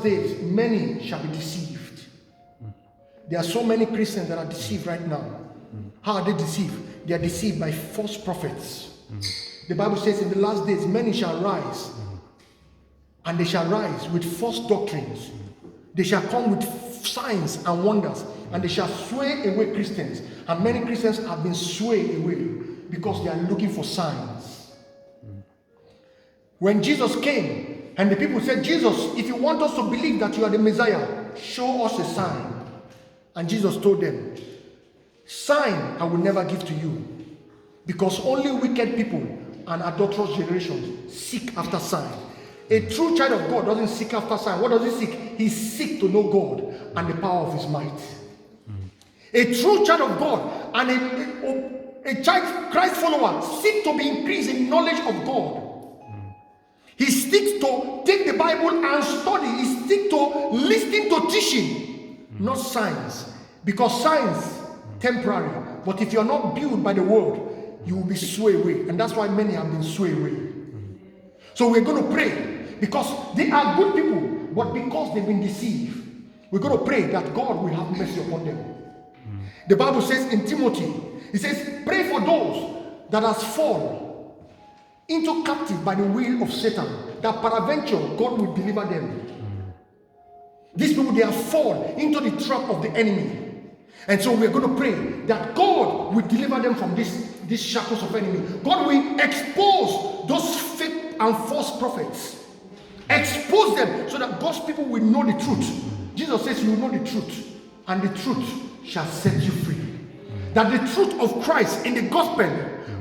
last days, many shall be deceived. There are so many Christians that are deceived right now. How are they deceived? They are deceived by false prophets. The Bible says in the last days, many shall rise. And they shall rise with false doctrines. They shall come with signs and wonders. And they shall sway away Christians. And many Christians have been swayed away because they are looking for signs. When Jesus came, and the people said, Jesus, if you want us to believe that you are the Messiah, show us a sign. And Jesus told them, sign I will never give to you, because only wicked people and adulterous generations seek after sign. A true child of God doesn't seek after sign. What does he seek? He seeks to know God and the power of his might. A true child of God and a child Christ follower seek to be increased in knowledge of God. He seeks to take the Bible and study. He seeks to listen to teaching, not science. Because science, temporary. But if you're not built by the word, you will be swayed away. And that's why many have been swayed away. So we're going to pray. Because they are good people, but because they've been deceived, we're going to pray that God will have mercy upon them. The Bible says in Timothy, it says, pray for those that has fallen into captive by the will of Satan, that peradventure God will deliver them. These people, they have fallen into the trap of the enemy. And so we're going to pray that God will deliver them from these shackles of enemy. God will expose those fake and false prophets. Expose them so that God's people will know the truth. Jesus says you will know the truth, and the truth shall set you free. That the truth of Christ in the gospel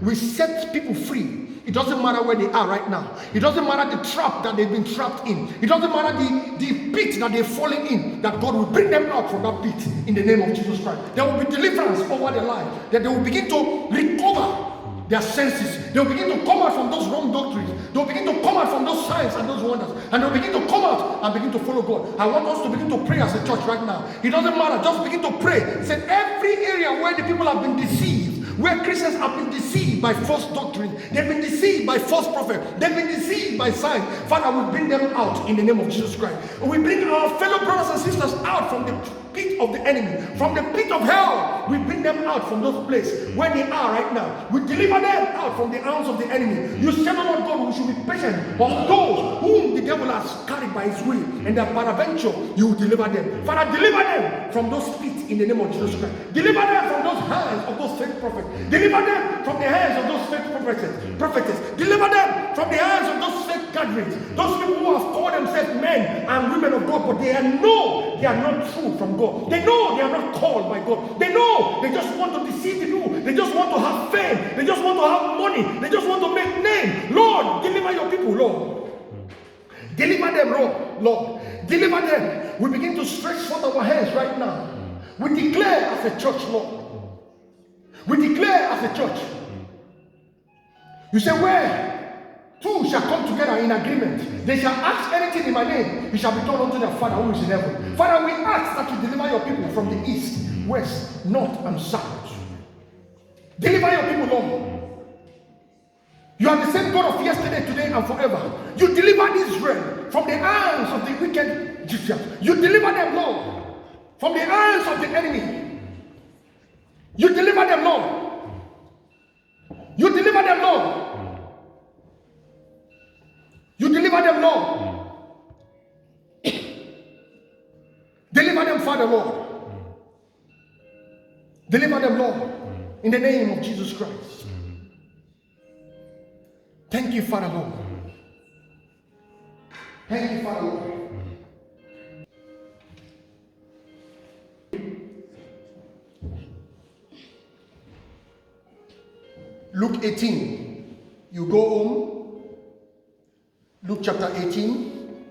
will set people free. It doesn't matter where they are right now. It doesn't matter the trap that they've been trapped in. It doesn't matter the pit that they're falling in. That God will bring them out from that pit in the name of Jesus Christ. There will be deliverance over their life. That they will begin to recover their senses. They will begin to come out from those wrong doctrines. They will begin to come out from those signs and those wonders. And they will begin to come out and begin to follow God. I want us to begin to pray as a church right now. It doesn't matter. Just begin to pray. He said every area where the people have been deceived, where Christians have been deceived by false doctrine, they've been deceived by false prophets, they've been deceived by signs. Father, we bring them out in the name of Jesus Christ. We bring our fellow brothers and sisters out from the pit of the enemy, from the pit of hell. We bring them out from those places where they are right now. We deliver them out from the arms of the enemy. You said, Lord God, we should be patient of those whom the devil has carried by his will, and that peradventure you will deliver them. Father, deliver them from those pits in the name of Jesus Christ. Deliver them from those hands of those fake prophets. Deliver them from the hands of those fake prophetess. Deliver them from the hands of those fake gatherings. Those people who have called themselves men and women of God, but they know they are not true from God. They know they are not called by God. They know they just want to deceive the people. They just want to have fame. They just want to have money. They just want to make name. Lord, deliver your people, Lord. Deliver them, Lord. Deliver them. We begin to stretch forth our hands right now. We declare as a church, Lord. We declare as a church. You say, where two shall come together in agreement, they shall ask anything in my name, it shall be done unto their Father who is in heaven. Father, we ask that you deliver your people from the east, west, north, and south. Deliver your people, Lord. You are the same God of yesterday, today, and forever. You delivered Israel from the hands of the wicked Egyptians. You deliver them, Lord, from the hands of the enemy. You deliver them, Lord. You deliver them, Lord. You deliver them, Lord. Deliver them, Father, Lord. Deliver them, Lord, in the name of Jesus Christ. Thank you, Father, Lord. Thank you, Father, Lord. Luke 18. You go home. Luke chapter 18.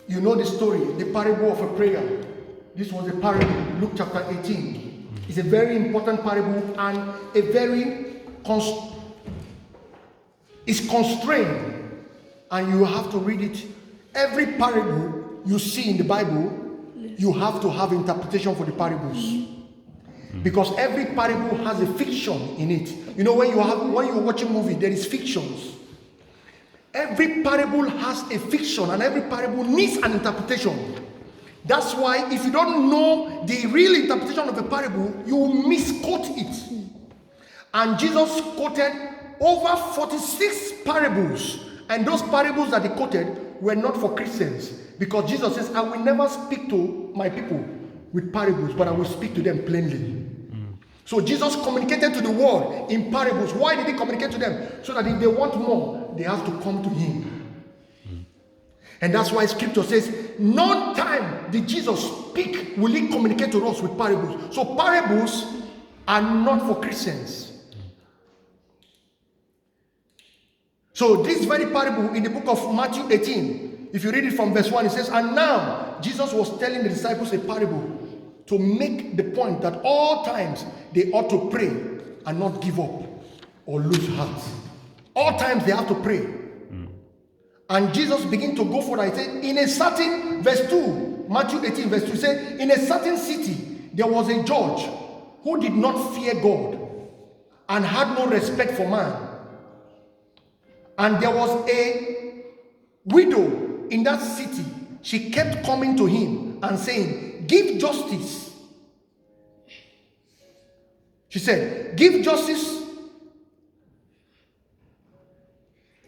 You know the story, the parable of a prayer. This was a parable, Luke chapter 18. It's a very important parable and a very it's constrained, and you have to read it. Every parable you see in the Bible, you have to have interpretation for the parables. Because every parable has a fiction in it. You know, when you're watching a movie, there is fictions. Every parable has a fiction, and every parable needs an interpretation. That's why if you don't know the real interpretation of a parable, you will misquote it. And Jesus quoted over 46 parables, and those parables that he quoted were not for Christians, because Jesus says, I will never speak to my people with parables, but I will speak to them plainly. So Jesus communicated to the world in parables. Why did he communicate to them? So that if they want more, they have to come to him. And that's why scripture says, no time did Jesus speak will he communicate to us with parables. So parables are not for Christians. So this very parable in the book of Matthew 18, if you read it from verse 1, it says, and now Jesus was telling the disciples a parable to make the point that all times they ought to pray and not give up or lose heart. All times they have to pray. And Jesus began to go further. He said, in a certain, verse 2, Matthew 18, verse 2, he said, in a certain city, there was a judge who did not fear God and had no respect for man. And there was a widow in that city. She kept coming to him and saying, give justice. She said, give justice.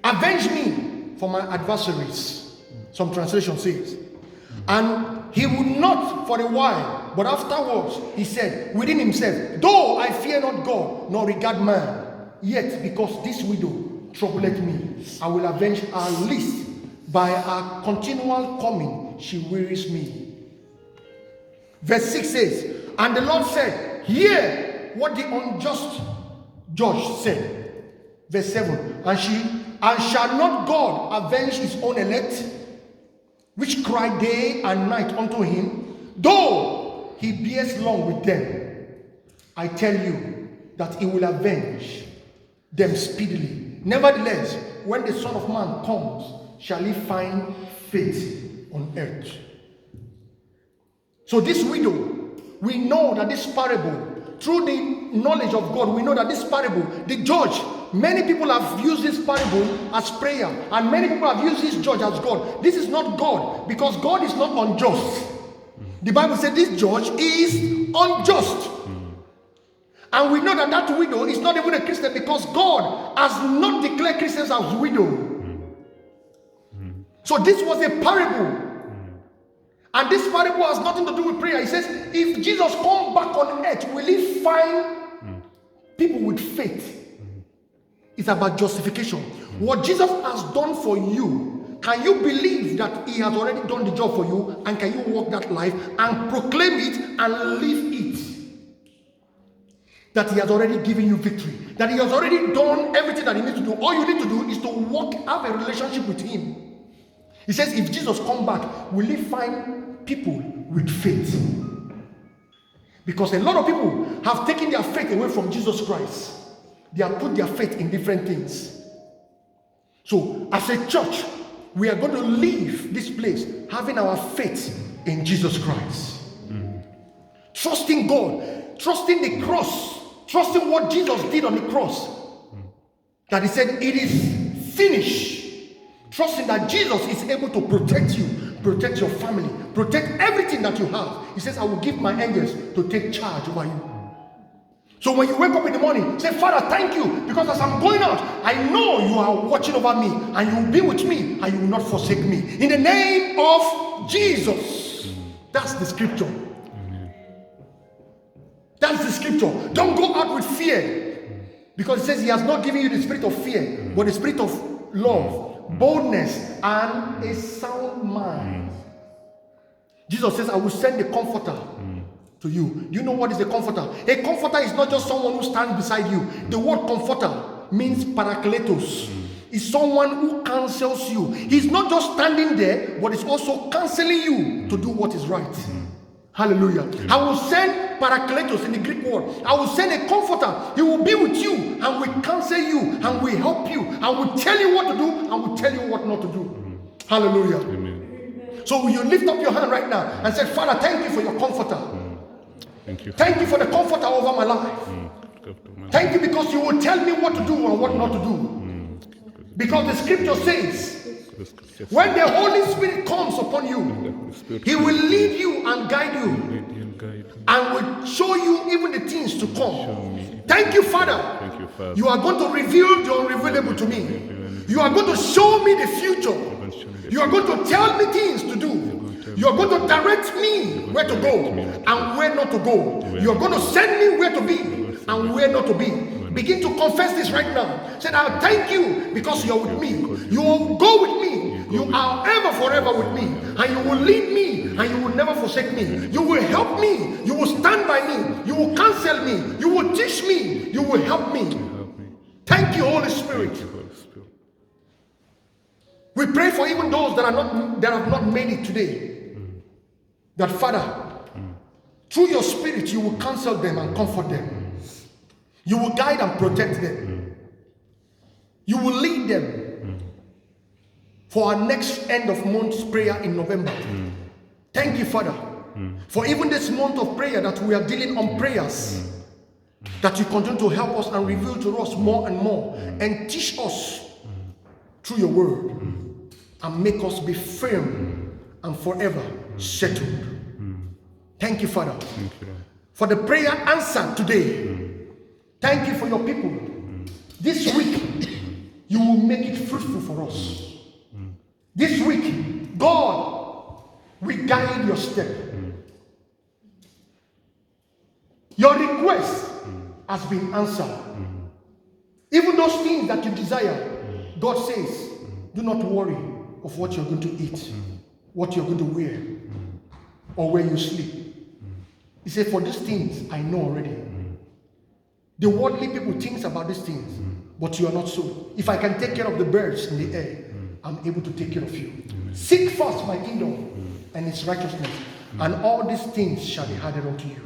Avenge me for my adversaries. Some translation says. And he would not for a while, but afterwards he said within himself, though I fear not God, nor regard man, yet because this widow troubleth me, I will avenge her least. By her continual coming, she wearies me. Verse 6 says, and the Lord said, hear what the unjust judge said. Verse 7, and shall not God avenge his own elect, which cry day and night unto him, though he bears long with them? I tell you that he will avenge them speedily. Nevertheless, when the Son of Man comes, shall he find faith on earth? So this widow, we know that this parable, through the knowledge of God, we know that this parable, the judge, many people have used this parable as prayer, and many people have used this judge as God. This is not God, because God is not unjust. The Bible said this judge is unjust. And we know that that widow is not even a Christian, because God has not declared Christians as widow. So this was a parable. And this parable has nothing to do with prayer. He says, if Jesus comes back on earth, will he find people with faith? It's about justification. What Jesus has done for you, can you believe that he has already done the job for you? And can you walk that life and proclaim it and live it? That he has already given you victory. That he has already done everything that he needs to do. All you need to do is to walk, have a relationship with him. He says, if Jesus comes back, will he find people with faith? Because a lot of people have taken their faith away from Jesus Christ. They have put their faith in different things. So, as a church, we are going to leave this place having our faith in Jesus Christ. Trusting God, trusting the cross, trusting what Jesus did on the cross. That he said, it is finished. Trusting that Jesus is able to protect you, protect your family, protect everything that you have. He says, I will give my angels to take charge over you. So when you wake up in the morning, say, Father, thank you, because as I'm going out, I know you are watching over me, and you will be with me, and you will not forsake me. In the name of Jesus. That's the scripture. That's the scripture. Don't go out with fear, because it says he has not given you the spirit of fear, but the spirit of love, boldness, and a sound mind. Jesus says, I will send the comforter to you. Do you know what is a comforter? A comforter is not just someone who stands beside you. The word comforter means parakletos. It's someone who counsels you. He's not just standing there, but he's also counseling you to do what is right. Hallelujah. I will send parakletos in the Greek word. I will send a comforter. He will be with you and will counsel you and will help you and will tell you what to do and will tell you what not to do. Hallelujah. Amen. So will you lift up your hand right now and say, Father, thank you for your comforter. Thank you. Thank you for the comforter over my life. Thank you because you will tell me what to do and what not to do. Because the scripture says, The scripture when the Holy Spirit comes upon you, the Holy Spirit He will lead you and guide you lead you and guide you. and will show you even the things to Show come. me. Thank you, Father. Thank you, Father. You are going to reveal the unrevealable to me. You are going to show me the future. You are going to tell me things to do. You are going to direct me where to go and where not to go. You are going to send me where to be and where not to be. Begin to confess this right now. Say, I thank you because you are with me. You will go with me. You are ever forever with me. And you will lead me and you will never forsake me. You will help me. You will stand by me. You will counsel me. You will teach me. You will help me. Help me. Thank you, Holy Spirit. Thank you, Holy Spirit. We pray for even those that have not made it today. That Father, through your Spirit, you will counsel them and comfort them. You will guide and protect them. You will lead them for our next end of month prayer in November. Thank you, Father, for even this month of prayer that we are dealing on prayers. That you continue to help us and reveal to us more and more and teach us through your word and make us be firm and forever settled. Thank you, Father, Thank you, Lord. for the prayer answered today. Thank you for your people. This week, you will make it fruitful for us. This week, God will guide your step. Your request has been answered. Even those things that you desire, God says, do not worry of what you're going to eat, what you're going to wear, or where you sleep. He said, for these things, I know already. The worldly people think about these things, but you are not so. If I can take care of the birds in the air, I'm able to take care of you. Seek first my kingdom and its righteousness, and all these things shall be added unto you.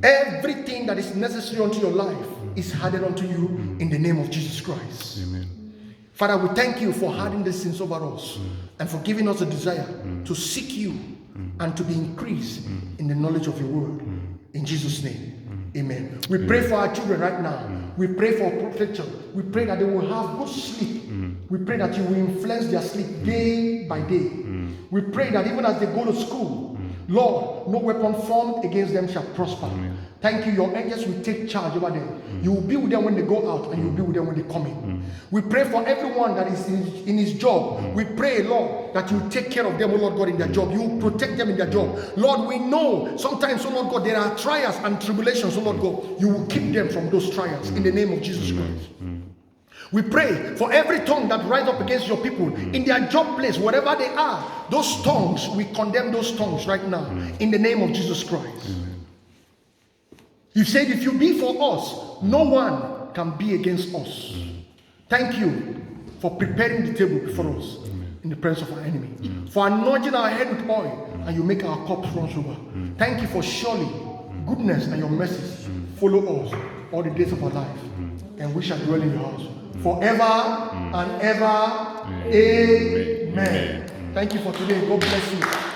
Everything that is necessary unto your life is added unto you in the name of Jesus Christ. Amen. Father, we thank you for hiding these sins over us and for giving us a desire to seek you and to be increased in the knowledge of your word. In Jesus' name, amen. We pray for our children right now. We pray for protection. We pray that they will have good sleep. We pray that you will influence their sleep day by day. We pray that even as they go to school, Lord, no weapon formed against them shall prosper. Thank you. Your angels will take charge over them. You will be with them when they go out, and you will be with them when they come in. We pray for everyone that is in his job. We pray, Lord, that you will take care of them, oh Lord God, in their job. You will protect them in their job. Lord, we know sometimes, oh Lord God, there are trials and tribulations, oh Lord God. You will keep them from those trials in the name of Jesus Christ. We pray for every tongue that rise up against your people in their job place, wherever they are. Those tongues, we condemn those tongues right now in the name of Jesus Christ. You said, if you be for us, no one can be against us. Thank you for preparing the table before us in the presence of our enemy, for anointing our head with oil, and you make our cups run over. Thank you for surely goodness and your mercies follow us all the days of our life, and we shall dwell in your house forever and ever. Amen. Thank you for today. God bless you.